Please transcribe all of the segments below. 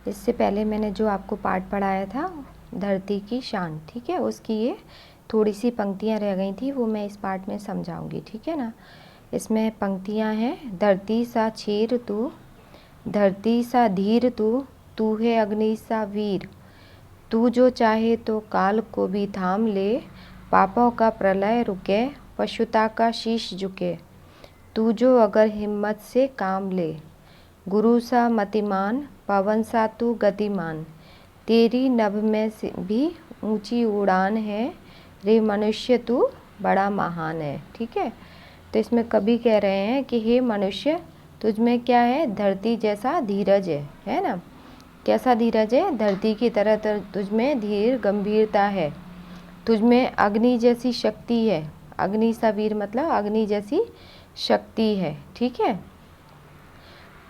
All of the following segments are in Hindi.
इससे पहले मैंने जो आपको पाठ पढ़ाया था धरती की शान, ठीक है, उसकी ये थोड़ी सी पंक्तियाँ रह गई थी, वो मैं इस पाठ में समझाऊंगी, ठीक है ना। इसमें पंक्तियाँ हैं, धरती सा छीर तू, धरती सा धीर तू है अग्नि सा वीर, तू जो चाहे तो काल को भी थाम ले, पापों का प्रलय रुके, पशुता का शीश झुके, तू जो अगर हिम्मत से काम ले, गुरु सा मतिमान, पवन सा तू गतिमान, तेरी नभ में से भी ऊंची उड़ान है, रे मनुष्य तू बड़ा महान है, ठीक है। तो इसमें कवि कह रहे हैं कि हे मनुष्य, तुझ में क्या है, धरती जैसा धीरज है ना। कैसा धीरज है, धरती की तरह तुझ में धीर गंभीरता है, तुझ में अग्नि जैसी शक्ति है, अग्नि सा वीर मतलब अग्नि जैसी शक्ति है, ठीक है।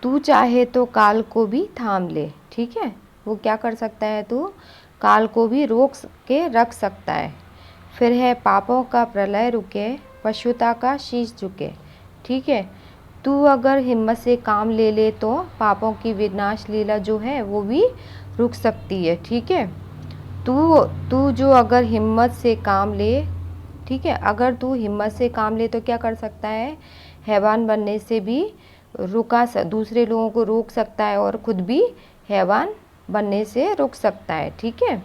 तू चाहे तो काल को भी थाम ले, ठीक है, वो क्या कर सकता है, तू काल को भी रोक के रख सकता है। फिर है पापों का प्रलय रुके, पशुता का शीश झुके, ठीक है। तू अगर हिम्मत से काम ले ले तो पापों की विनाश लीला जो है वो भी रुक सकती है, ठीक है। तू जो अगर हिम्मत से काम ले, ठीक है, अगर तू हिम्मत से काम ले तो क्या कर सकता है, हैवान बनने से भी दूसरे लोगों को रोक सकता है और खुद भी हैवान बनने से रोक सकता है, ठीक है।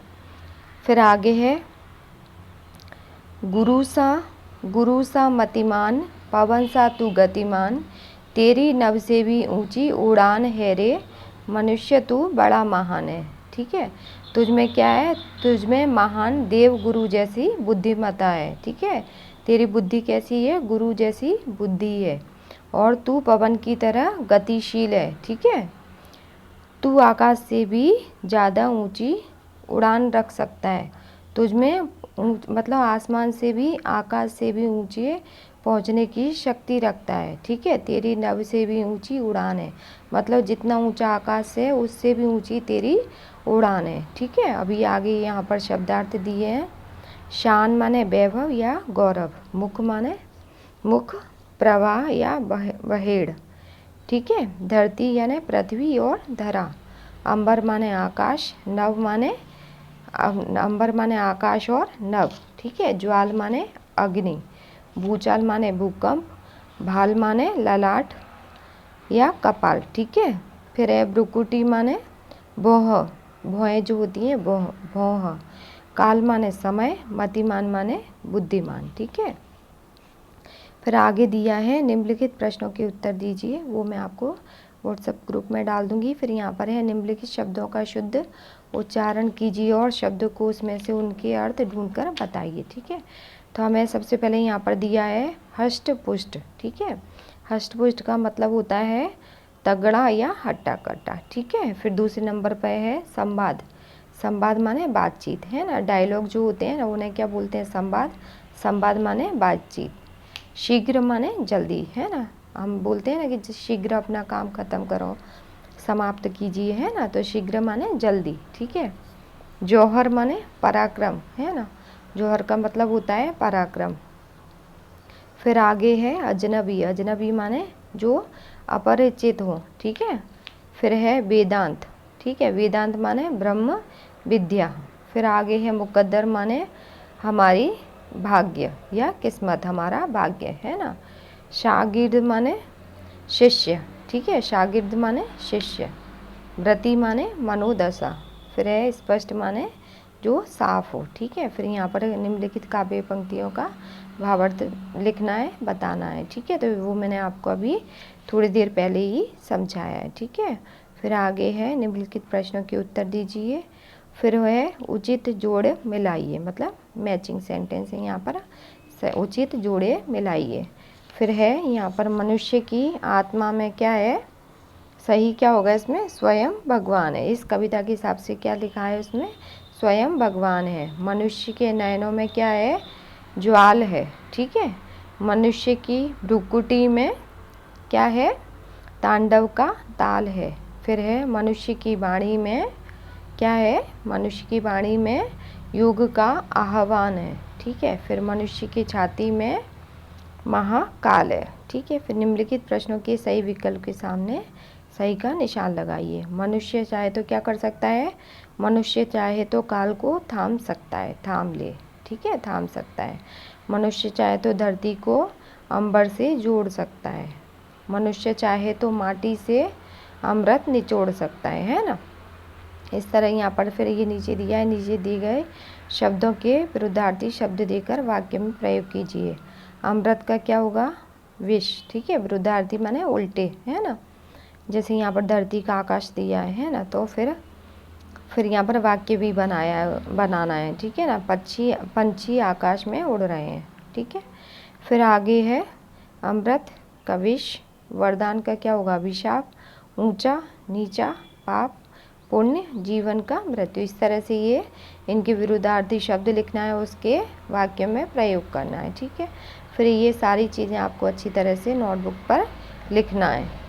फिर आगे है, गुरु सा मतिमान, पवन सा तू गतिमान, तेरी नभ से भी ऊंची उड़ान है, रे मनुष्य तू बड़ा महान है, ठीक है। तुझ में क्या है, तुझ में महान देव गुरु जैसी बुद्धिमत्ता है, ठीक है। तेरी बुद्धि कैसी है, गुरु जैसी बुद्धि है, और तू पवन की तरह गतिशील है, ठीक है। तू आकाश से भी ज़्यादा ऊंची उड़ान रख सकता है, तुझ में मतलब आसमान से भी, आकाश से भी ऊंचे पहुंचने की शक्ति रखता है, ठीक है। तेरी नभ से भी ऊंची उड़ान है, मतलब जितना ऊंचा आकाश है उससे भी ऊंची तेरी उड़ान है, ठीक है। अभी आगे यहाँ पर शब्दार्थ दिए हैं। शान माने वैभव या गौरव, मुख माने मुख, प्रवाह या बहेड़, ठीक है। धरती यानी पृथ्वी और धरा, अंबर माने आकाश, नभ माने अंबर माने आकाश और नभ, ठीक है। ज्वाल माने अग्नि, भूचाल माने भूकंप, भाल माने ललाट या कपाल, ठीक है। फिर है भ्रुकुटी माने भौह, भौहें जो होती हैं भौह, काल माने समय, मतिमान माने बुद्धिमान, ठीक है। फिर आगे दिया है, निम्नलिखित प्रश्नों के उत्तर दीजिए, वो मैं आपको व्हाट्सएप ग्रुप में डाल दूंगी। फिर यहाँ पर है, निम्नलिखित शब्दों का शुद्ध उच्चारण कीजिए और शब्दकोश में से उनके अर्थ ढूंढकर बताइए, ठीक है। तो हमें सबसे पहले यहाँ पर दिया है हष्ट पुष्ट, ठीक है। हष्ट पुष्ट का मतलब होता है तगड़ा या हट्टा कट्टा, ठीक है। फिर दूसरे नंबर पर है संवाद, संवाद माने बातचीत, है ना। डायलॉग जो होते हैं ना उन्हें क्या बोलते हैं, संवाद, संवाद माने बातचीत। शीघ्र माने जल्दी, है ना, हम बोलते हैं ना कि शीघ्र अपना काम खत्म करो, समाप्त कीजिए, है ना, तो शीघ्र माने जल्दी, ठीक है। जौहर माने पराक्रम, है ना, जौहर का मतलब होता है पराक्रम। फिर आगे है अजनबी, अजनबी माने जो अपरिचित हो, ठीक है। फिर है वेदांत, ठीक है, वेदांत माने ब्रह्म विद्या। फिर आगे है मुकद्दर माने हमारी भाग्य या किस्मत, हमारा भाग्य, है ना। शागिर्द माने शिष्य, ठीक है, शागिर्द माने शिष्य। व्रति माने मनोदशा। फिर है स्पष्ट माने जो साफ हो, ठीक है। फिर यहाँ पर निम्नलिखित काव्य पंक्तियों का भावार्थ लिखना है, बताना है, ठीक है। तो वो मैंने आपको अभी थोड़ी देर पहले ही समझाया है, ठीक है। फिर आगे है, निम्नलिखित प्रश्नों के उत्तर दीजिए। फिर है उचित जोड़ मिलाइए, मतलब मैचिंग सेंटेंस है यहाँ पर, उचित जोड़े मिलाइए। फिर है यहाँ पर मनुष्य की आत्मा में क्या है, सही क्या होगा इसमें, स्वयं भगवान है। इस कविता के हिसाब से क्या लिखा है उसमें, स्वयं भगवान है। मनुष्य के नयनों में क्या है, ज्वाल है, ठीक है। मनुष्य की भ्रुकुटी में क्या है, तांडव का ताल है। फिर है मनुष्य की वाणी में क्या है, मनुष्य की वाणी में युग का आह्वान है, ठीक है। फिर मनुष्य की छाती में महाकाल है, ठीक है। फिर निम्नलिखित प्रश्नों के सही विकल्प के सामने सही का निशान लगाइए। मनुष्य चाहे तो क्या कर सकता है, मनुष्य चाहे तो काल को थाम सकता है, थाम ले, ठीक है, थाम सकता है। मनुष्य चाहे तो धरती को अंबर से जोड़ सकता है। मनुष्य चाहे तो माटी से अमृत निचोड़ सकता है ना। इस तरह यहाँ पर फिर ये नीचे दिया है, नीचे दिए गए शब्दों के विरुद्धार्थी शब्द देकर वाक्य में प्रयोग कीजिए। अमृत का क्या होगा, विष, ठीक है, विरुद्धार्थी माने उल्टे, है ना। जैसे यहाँ पर धरती का आकाश दिया है ना, तो फिर यहाँ पर वाक्य भी बनाना है, ठीक है ना। पंछी आकाश में उड़ रहे हैं, ठीक है। फिर आगे है अमृत का विष, वरदान का क्या होगा, अभिशाप, ऊंचा नीचा, पाप पुण्य, जीवन का मृत्यु। इस तरह से ये इनके विरुद्धार्थी शब्द लिखना है, उसके वाक्य में प्रयोग करना है, ठीक है। फिर ये सारी चीज़ें आपको अच्छी तरह से नोटबुक पर लिखना है।